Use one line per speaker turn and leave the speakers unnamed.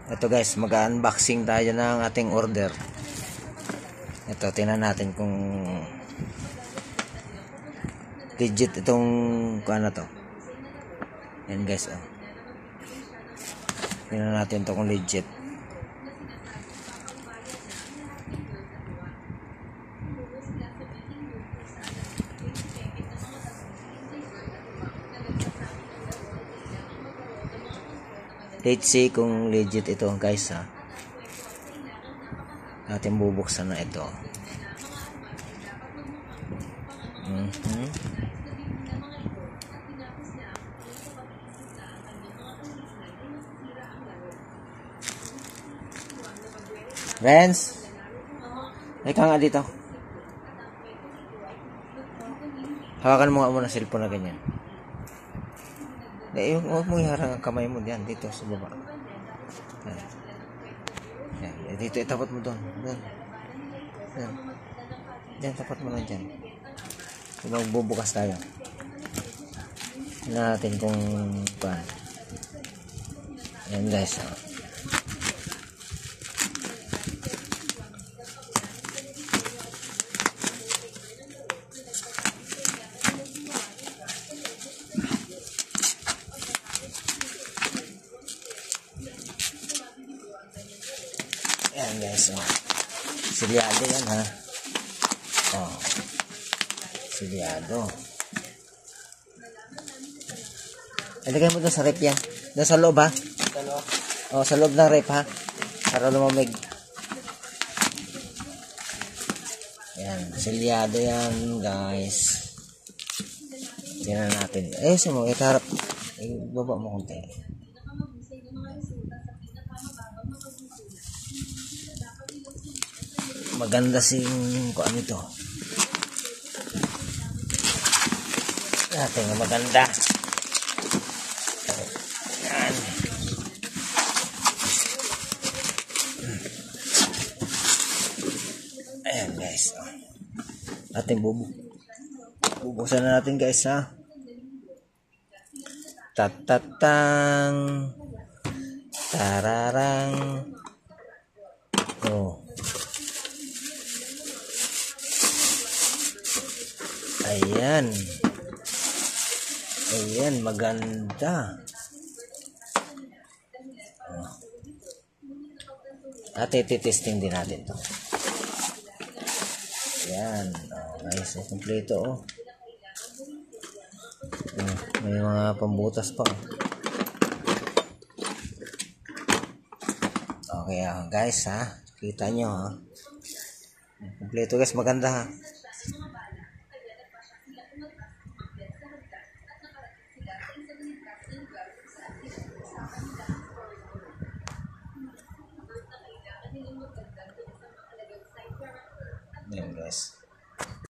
Ito guys, mag-unboxing tayo ng ating order. Ito, tingnan natin kung legit itong ano to. Yan guys, oh. Tingnan natin to kung legit. Let's see kung legit ito guys, ha. Natin bubuksan na ito. Renz, ika nga dito. Hawakan mo nga muna cellphone na ganyan. Huwag mo iharang ang kamay mo diyan, dito sa baba. Yan. Dito, itapat mo doon. Yan. Diyan, tapat mo lang dyan. Magbubukas tayo. Tingnan natin kung paano. Yan guys. Yan guys, oh. Silyado yan, ha. Oh. Silyado. Ilagay mo doon sa rep yan. Doon sa loob, ha. Oh, sa loob ng rep, ha. Para lumamig. Yan, silyado yan, guys. Tingnan natin. Mo, itarap. Baba mo konti. Maganda kung ano ito. Natin na maganda. Yan. Ayan guys. Ating bubuksan na natin guys, ha. Tatatang. Tararang. Oh. Ayan. Ayan, maganda. Oh. At ititesting din natin to. Ayan. Oh, guys, kompleto, oh. May mga pambutas pa, oh. Okay, guys, ha. Kita nyo, ha. Kompleto guys, maganda, ha. Ayan guys.